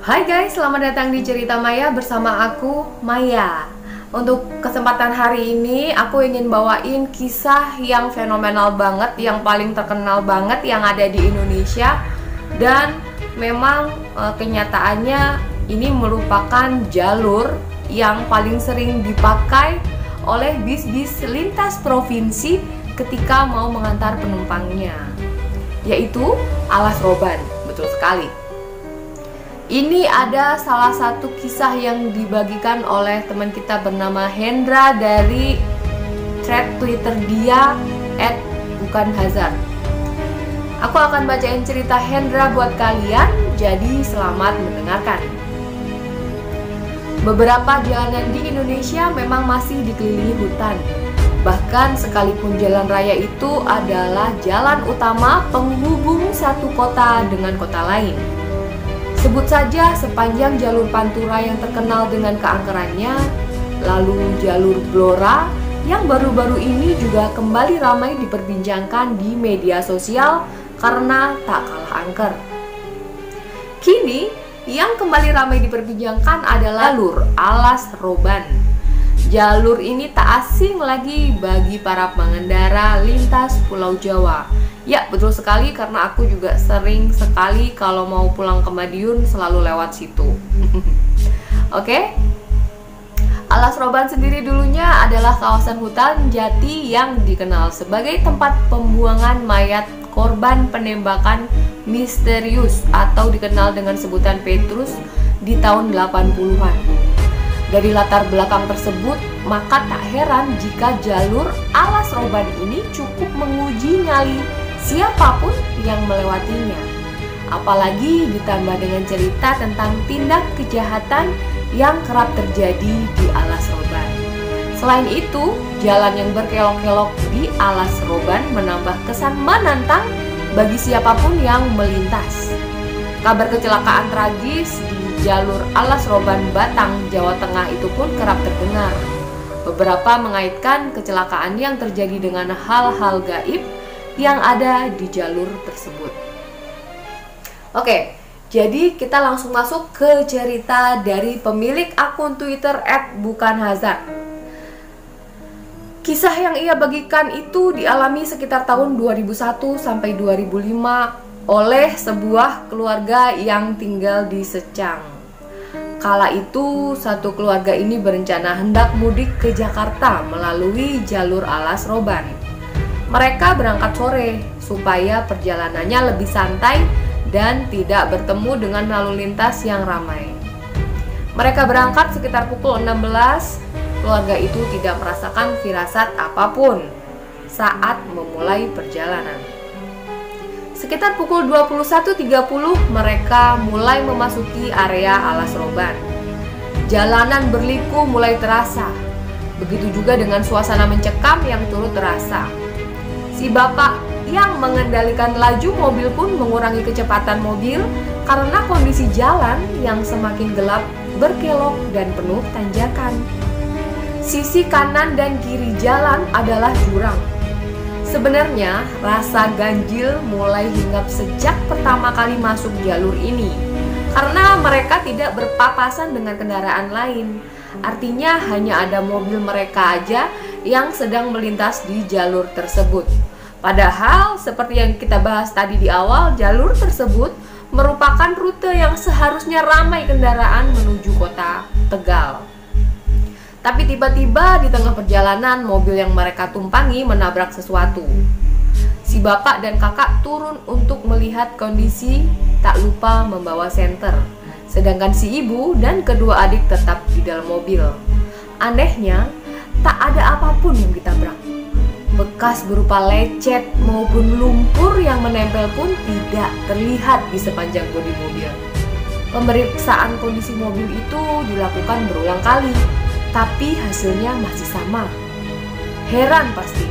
Hai guys, selamat datang di Cerita Maya bersama aku, Maya. Untuk kesempatan hari ini, aku ingin bawain kisah yang fenomenal banget, yang paling terkenal banget yang ada di Indonesia. Dan memang kenyataannya ini merupakan jalur yang paling sering dipakai oleh bis-bis lintas provinsi ketika mau mengantar penumpangnya, yaitu Alas Roban. Betul sekali. Ini ada salah satu kisah yang dibagikan oleh teman kita bernama Hendra dari thread Twitter dia @bukanhazard. Aku akan bacain cerita Hendra buat kalian, jadi selamat mendengarkan. Beberapa jalanan di Indonesia memang masih dikelilingi hutan. Bahkan sekalipun jalan raya itu adalah jalan utama penghubung satu kota dengan kota lain. Sebut saja sepanjang jalur Pantura yang terkenal dengan keangkerannya, lalu jalur Blora yang baru-baru ini juga kembali ramai diperbincangkan di media sosial karena tak kalah angker. Kini, yang kembali ramai diperbincangkan adalah jalur Alas Roban. Jalur ini tak asing lagi bagi para pengendara lintas Pulau Jawa. Ya, betul sekali, karena aku juga sering sekali kalau mau pulang ke Madiun selalu lewat situ. Oke. Alas Roban sendiri dulunya adalah kawasan hutan jati yang dikenal sebagai tempat pembuangan mayat korban penembakan misterius atau dikenal dengan sebutan Petrus di tahun 80-an. Dari latar belakang tersebut, maka tak heran jika jalur Alas Roban ini cukup menguji nyali siapapun yang melewatinya. Apalagi ditambah dengan cerita tentang tindak kejahatan yang kerap terjadi di Alas Roban. Selain itu, jalan yang berkelok-kelok di Alas Roban menambah kesan menantang bagi siapapun yang melintas. Kabar kecelakaan tragis di jalur Alas Roban Batang, Jawa Tengah itu pun kerap terdengar. Beberapa mengaitkan kecelakaan yang terjadi dengan hal-hal gaib yang ada di jalur tersebut. Oke, jadi kita langsung masuk ke cerita dari pemilik akun Twitter @bukanhazard. Kisah yang ia bagikan itu dialami sekitar tahun 2001 sampai 2005 oleh sebuah keluarga yang tinggal di Secang. Kala itu, satu keluarga ini berencana hendak mudik ke Jakarta melalui jalur Alas Roban. Mereka berangkat sore supaya perjalanannya lebih santai dan tidak bertemu dengan lalu lintas yang ramai. Mereka berangkat sekitar pukul 16. Keluarga itu tidak merasakan firasat apapun saat memulai perjalanan. Sekitar pukul 21.30 mereka mulai memasuki area Alas Roban. Jalanan berliku mulai terasa. Begitu juga dengan suasana mencekam yang turut terasa. Si bapak yang mengendalikan laju mobil pun mengurangi kecepatan mobil karena kondisi jalan yang semakin gelap, berkelok, dan penuh tanjakan. Sisi kanan dan kiri jalan adalah jurang. Sebenarnya rasa ganjil mulai hinggap sejak pertama kali masuk jalur ini karena mereka tidak berpapasan dengan kendaraan lain. Artinya hanya ada mobil mereka aja yang sedang melintas di jalur tersebut. Padahal seperti yang kita bahas tadi di awal, jalur tersebut merupakan rute yang seharusnya ramai kendaraan menuju kota Tegal. Tapi tiba-tiba di tengah perjalanan mobil yang mereka tumpangi menabrak sesuatu. Si bapak dan kakak turun untuk melihat kondisi, tak lupa membawa senter. Sedangkan si ibu dan kedua adik tetap di dalam mobil. Anehnya, tak ada apapun yang ditabrak. Bekas berupa lecet maupun lumpur yang menempel pun tidak terlihat di sepanjang bodi mobil. Pemeriksaan kondisi mobil itu dilakukan berulang kali, tapi hasilnya masih sama. Heran pasti,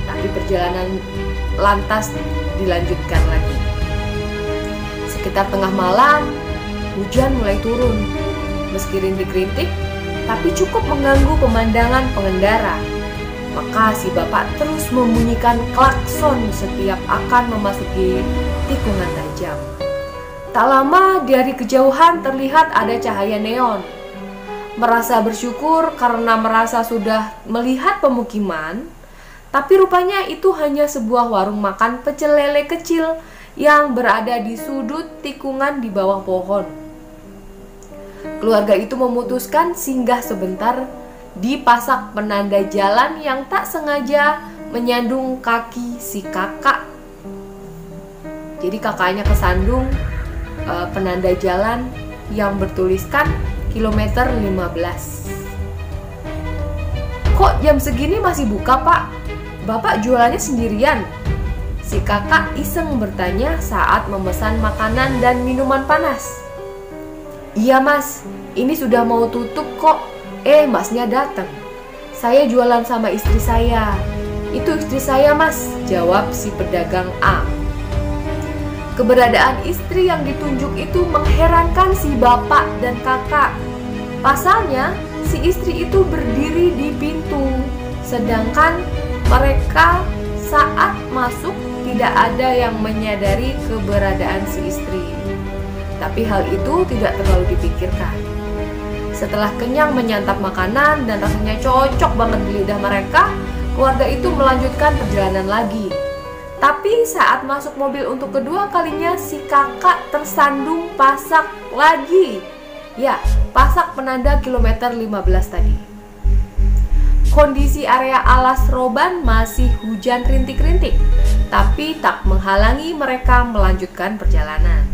tapi perjalanan lantas dilanjutkan lagi. Sekitar tengah malam, hujan mulai turun. Meski rintik-rintik, tapi cukup mengganggu pemandangan pengendara. Maka si bapak terus membunyikan klakson setiap akan memasuki tikungan tajam. Tak lama dari kejauhan terlihat ada cahaya neon. Merasa bersyukur karena merasa sudah melihat pemukiman, tapi rupanya itu hanya sebuah warung makan pecel lele kecil yang berada di sudut tikungan di bawah pohon. Keluarga itu memutuskan singgah sebentar di pasak penanda jalan yang tak sengaja menyandung kaki si kakak. Jadi kakaknya kesandung penanda jalan yang bertuliskan kilometer 15. Kok jam segini masih buka, Pak? Bapak jualannya sendirian? Si kakak iseng bertanya saat memesan makanan dan minuman panas. Iya mas, ini sudah mau tutup kok. Masnya datang. Saya jualan sama istri saya. Itu istri saya mas, jawab si pedagang A. Keberadaan istri yang ditunjuk itu mengherankan si bapak dan kakak. Pasalnya, si istri itu berdiri di pintu, sedangkan mereka saat masuk tidak ada yang menyadari keberadaan si istri. Tapi hal itu tidak terlalu dipikirkan. Setelah kenyang menyantap makanan dan rasanya cocok banget di lidah mereka, keluarga itu melanjutkan perjalanan lagi. Tapi saat masuk mobil untuk kedua kalinya, si kakak tersandung pasak lagi. Ya, pasak penanda kilometer 15 tadi. Kondisi area Alas Roban masih hujan rintik-rintik, tapi tak menghalangi mereka melanjutkan perjalanan.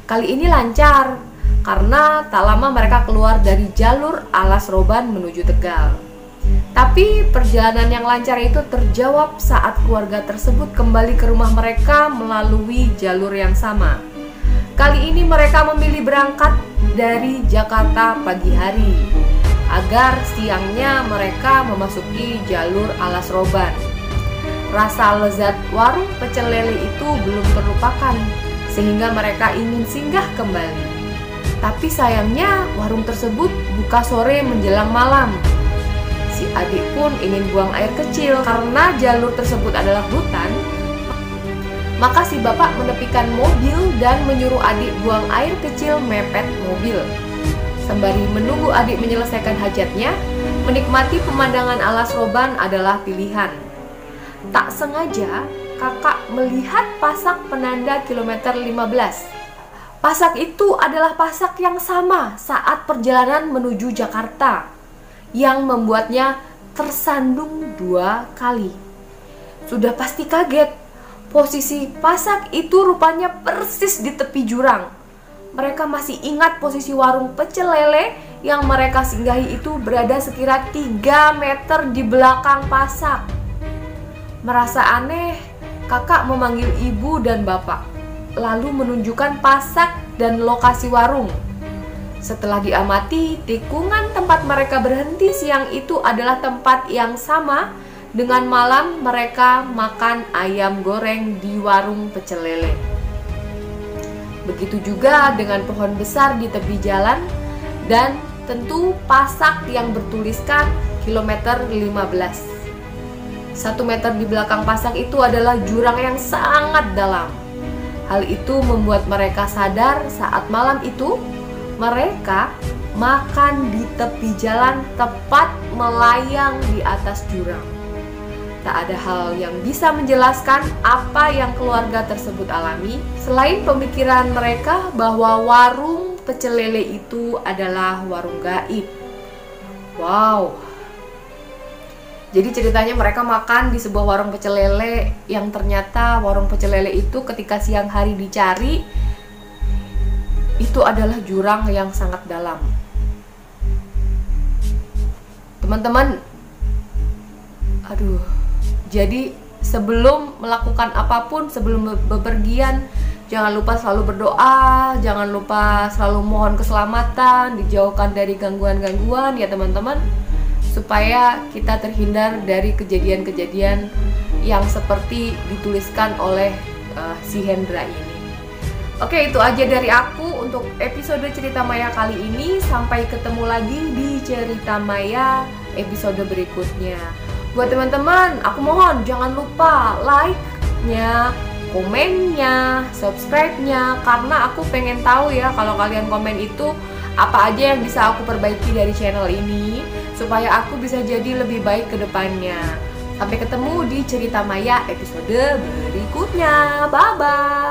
Kali ini lancar, karena tak lama mereka keluar dari jalur Alas Roban menuju Tegal. Tapi perjalanan yang lancar itu terjawab saat keluarga tersebut kembali ke rumah mereka melalui jalur yang sama. Kali ini mereka memilih berangkat dari Jakarta pagi hari, agar siangnya mereka memasuki jalur Alas Roban. Rasa lezat warung pecel lele itu belum terlupakan, sehingga mereka ingin singgah kembali. Tapi sayangnya warung tersebut buka sore menjelang malam. Si adik pun ingin buang air kecil karena jalur tersebut adalah hutan. Maka si bapak menepikan mobil dan menyuruh adik buang air kecil mepet mobil. Sembari menunggu adik menyelesaikan hajatnya, menikmati pemandangan Alas Roban adalah pilihan. Tak sengaja, kakak melihat pasak penanda kilometer 15. Pasak itu adalah pasak yang sama saat perjalanan menuju Jakarta, yang membuatnya tersandung 2 kali. Sudah pasti kaget. Posisi pasak itu rupanya persis di tepi jurang. Mereka masih ingat posisi warung pecel lele yang mereka singgahi itu berada sekira 3 meter di belakang pasak. Merasa aneh, kakak memanggil ibu dan bapak, lalu menunjukkan pasak dan lokasi warung. Setelah diamati, tikungan tempat mereka berhenti siang itu adalah tempat yang sama dengan malam mereka makan ayam goreng di warung pecel lele. Begitu juga dengan pohon besar di tepi jalan dan tentu pasak yang bertuliskan kilometer 15. 1 meter di belakang pasak itu adalah jurang yang sangat dalam. Hal itu membuat mereka sadar saat malam itu mereka makan di tepi jalan tepat melayang di atas jurang. Tak ada hal yang bisa menjelaskan apa yang keluarga tersebut alami selain pemikiran mereka bahwa warung pecel lele itu adalah warung gaib. Wow. Jadi ceritanya mereka makan di sebuah warung pecel lele yang ternyata warung pecel lele itu ketika siang hari dicari itu adalah jurang yang sangat dalam. Teman-teman, jadi sebelum melakukan apapun, sebelum bepergian, jangan lupa selalu berdoa, jangan lupa selalu mohon keselamatan, dijauhkan dari gangguan-gangguan ya teman-teman, supaya kita terhindar dari kejadian-kejadian yang seperti dituliskan oleh si Hendra ini. Oke, itu aja dari aku untuk episode Cerita Maya kali ini. Sampai ketemu lagi di Cerita Maya episode berikutnya. Buat teman-teman, aku mohon jangan lupa like-nya, komennya, subscribe-nya, karena aku pengen tahu ya kalau kalian komen itu apa aja yang bisa aku perbaiki dari channel ini supaya aku bisa jadi lebih baik ke depannya. Sampai ketemu di Cerita Maya episode berikutnya. Bye bye.